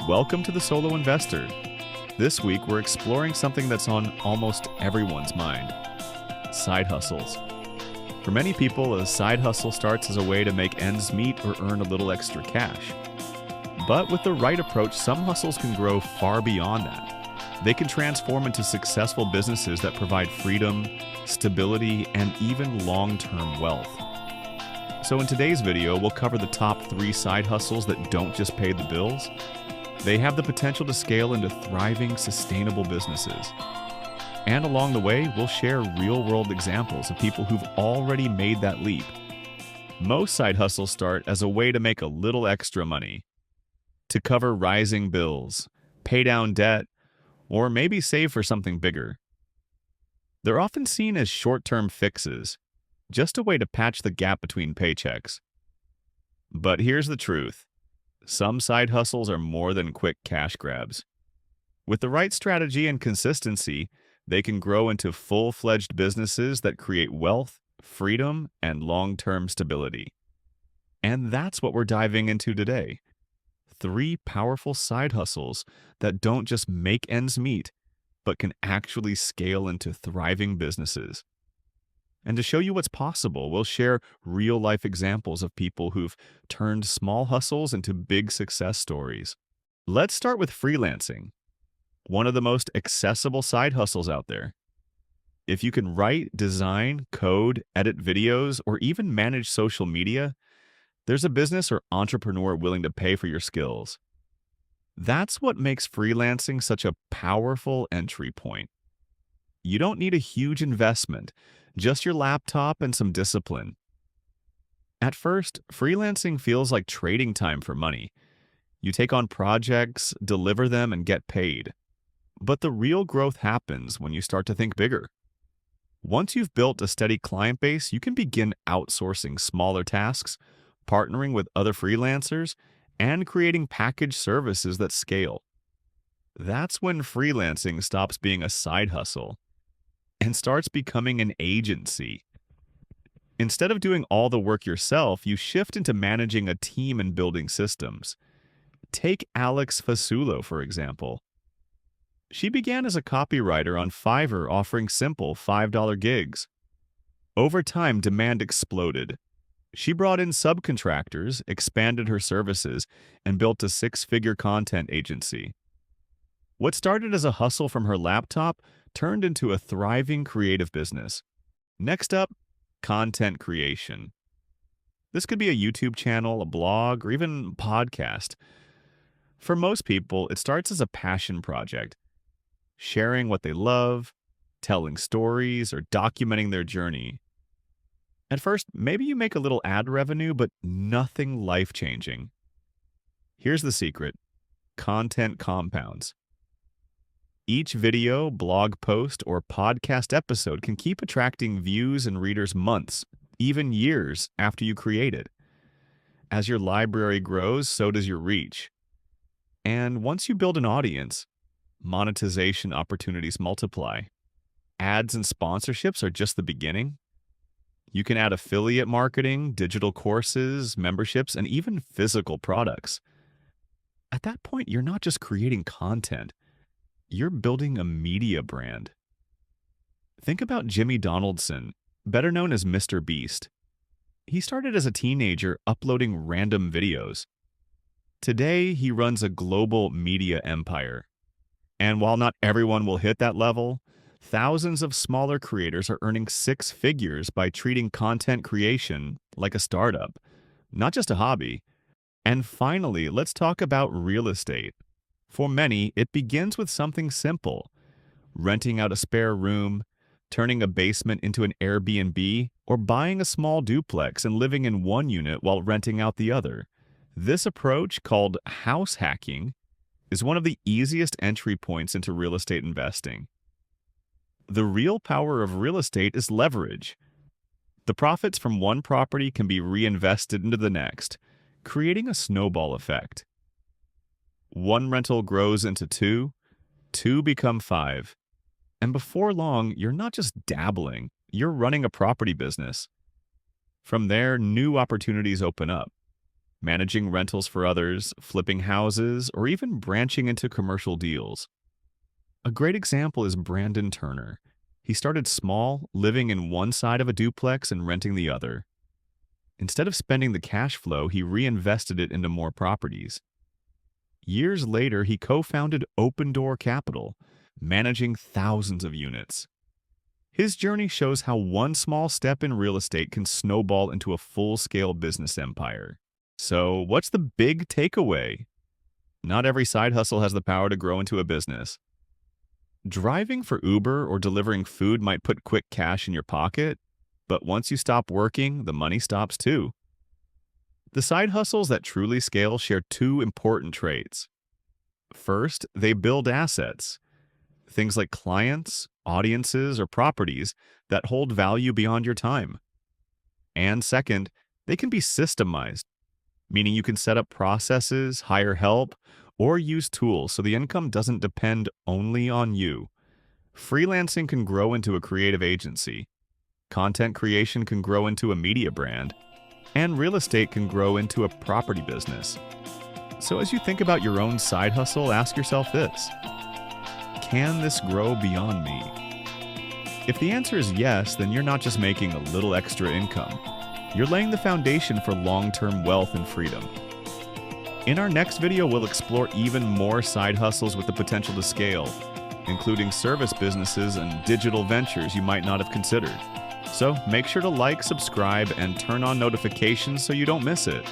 Welcome to The Solo Investor. This week, we're exploring something that's on almost everyone's mind: side hustles. For many people, a side hustle starts as a way to make ends meet or earn a little extra cash. But with the right approach, some hustles can grow far beyond that. They can transform into successful businesses that provide freedom, stability, and even long-term wealth. So in today's video, we'll cover the top 3 side hustles that don't just pay the bills. They have the potential to scale into thriving, sustainable businesses. And along the way, we'll share real-world examples of people who've already made that leap. Most side hustles start as a way to make a little extra money, to cover rising bills, pay down debt, or maybe save for something bigger. They're often seen as short-term fixes, just a way to patch the gap between paychecks. But here's the truth. Some side hustles are more than quick cash grabs. With the right strategy and consistency, they can grow into full-fledged businesses that create wealth, freedom, and long-term stability. And that's what we're diving into today. 3 powerful side hustles that don't just make ends meet, but can actually scale into thriving businesses. And to show you what's possible, we'll share real-life examples of people who've turned small hustles into big success stories. Let's start with freelancing, one of the most accessible side hustles out there. If you can write, design, code, edit videos, or even manage social media, there's a business or entrepreneur willing to pay for your skills. That's what makes freelancing such a powerful entry point. You don't need a huge investment, just your laptop and some discipline. At first, freelancing feels like trading time for money. You take on projects, deliver them, and get paid. But the real growth happens when you start to think bigger. Once you've built a steady client base, you can begin outsourcing smaller tasks, partnering with other freelancers, and creating packaged services that scale. That's when freelancing stops being a side hustle and starts becoming an agency. Instead of doing all the work yourself, you shift into managing a team and building systems. Take Alex Fasulo, for example. She began as a copywriter on Fiverr, offering simple $5 gigs. Over time, demand exploded. She brought in subcontractors, expanded her services, and built a 6-figure content agency. What started as a hustle from her laptop turned into a thriving creative business. Next up, content creation. This could be a YouTube channel, a blog, or even podcast. For most people, it starts as a passion project, sharing what they love, telling stories, or documenting their journey. At first, maybe you make a little ad revenue, but nothing life-changing. Here's the secret: content compounds. Each video, blog post, or podcast episode can keep attracting views and readers months, even years after you create it. As your library grows, so does your reach. And once you build an audience, monetization opportunities multiply. Ads and sponsorships are just the beginning. You can add affiliate marketing, digital courses, memberships, and even physical products. At that point, you're not just creating content. You're building a media brand. Think about Jimmy Donaldson, better known as Mr. Beast. He started as a teenager uploading random videos. Today, he runs a global media empire. And while not everyone will hit that level, thousands of smaller creators are earning 6 figures by treating content creation like a startup, not just a hobby. And finally, let's talk about real estate. For many, it begins with something simple: renting out a spare room, turning a basement into an Airbnb, or buying a small duplex and living in one unit while renting out the other. This approach, called house hacking, is one of the easiest entry points into real estate investing. The real power of real estate is leverage. The profits from one property can be reinvested into the next, creating a snowball effect. One rental grows into 2, 2 become 5. And before long, you're not just dabbling, you're running a property business. From there, new opportunities open up. managing rentals for others, flipping houses, or even branching into commercial deals. A great example is Brandon Turner. He started small, living in one side of a duplex and renting the other. Instead of spending the cash flow, he reinvested it into more properties. Years later, he co-founded Open Door Capital, managing thousands of units. His journey shows how one small step in real estate can snowball into a full-scale business empire. So, what's the big takeaway? Not every side hustle has the power to grow into a business. Driving for Uber or delivering food might put quick cash in your pocket, but once you stop working, the money stops too. The side hustles that truly scale share two important traits. First, they build assets. Things like clients, audiences, or properties that hold value beyond your time. And second, they can be systemized, meaning you can set up processes, hire help, or use tools so the income doesn't depend only on you. Freelancing can grow into a creative agency. Content creation can grow into a media brand. And real estate can grow into a property business. So as you think about your own side hustle, ask yourself this: can this grow beyond me? If the answer is yes, then you're not just making a little extra income. You're laying the foundation for long-term wealth and freedom. In our next video, we'll explore even more side hustles with the potential to scale, including service businesses and digital ventures you might not have considered. So make sure to like, subscribe, and turn on notifications so you don't miss it.